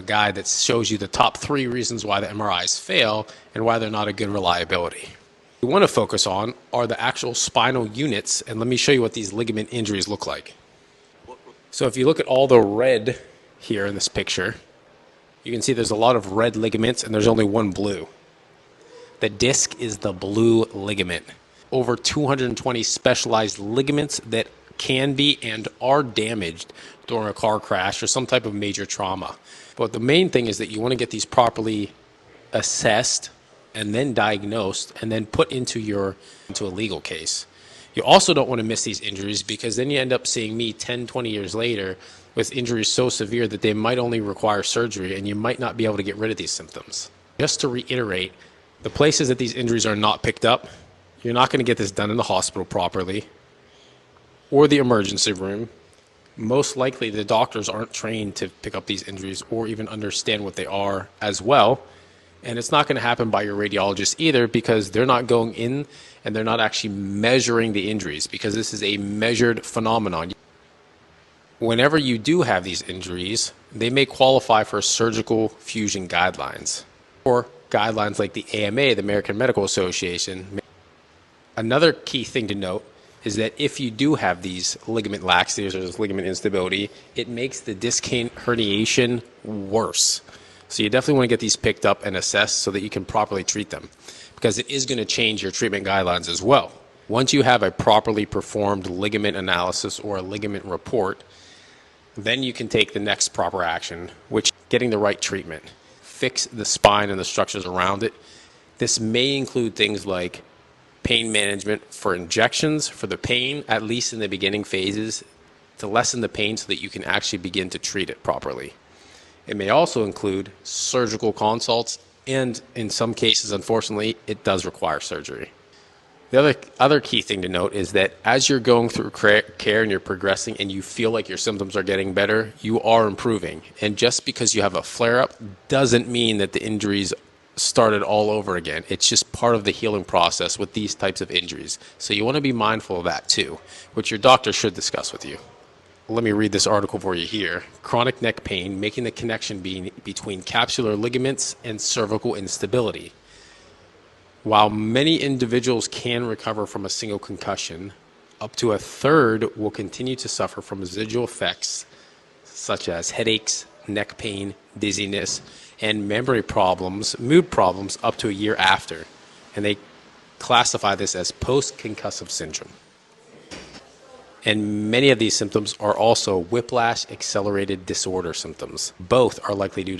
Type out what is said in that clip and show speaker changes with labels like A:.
A: a guide that shows you the top 3 reasons why the MRIs fail and why they're not a good reliability. What we want to focus on are the actual spinal units, and let me show you what these ligament injuries look like. So if you look at all the red here in this picture, you can see there's a lot of red ligaments and there's only one blue. The disc is the blue ligament. Over 220 specialized ligaments that can be and are damaged during a car crash or some type of major trauma. But the main thing is that you want to get these properly assessed and then diagnosed and then put into a legal case. You also don't want to miss these injuries, because then you end up seeing me 10, 20 years later with injuries so severe that they might only require surgery and you might not be able to get rid of these symptoms. Just to reiterate, the places that these injuries are not picked up, you're not going to get this done in the hospital properly or the emergency room. Most likely the doctors aren't trained to pick up these injuries or even understand what they are as well. And it's not going to happen by your radiologist either, because they're not going in and they're not actually measuring the injuries, because this is a measured phenomenon. Whenever you do have these injuries, they may qualify for surgical fusion guidelines or guidelines like the AMA, the American Medical Association. Another key thing to note is that if you do have these ligament laxities or this ligament instability, it makes the disc herniation worse. So you definitely want to get these picked up and assessed so that you can properly treat them, because it is going to change your treatment guidelines as well. Once you have a properly performed ligament analysis or a ligament report, then you can take the next proper action, which is getting the right treatment. Fix the spine and the structures around it. This may include things like pain management for injections for the pain, at least in the beginning phases, to lessen the pain so that you can actually begin to treat it properly. It may also include surgical consults, and in some cases, unfortunately, it does require surgery. The other key thing to note is that as you're going through care and you're progressing and you feel like your symptoms are getting better, you are improving. And just because you have a flare-up doesn't mean that the injuries started all over again. It's just part of the healing process with these types of injuries. So you want to be mindful of that too, which your doctor should discuss with you. Let me read this article for you here. Chronic neck pain, making the connection between capsular ligaments and cervical instability. While many individuals can recover from a single concussion, up to a third will continue to suffer from residual effects such as headaches, neck pain, dizziness, and memory problems, mood problems up to a year after. And they classify this as post-concussive syndrome. And many of these symptoms are also whiplash accelerated disorder symptoms. Both are likely due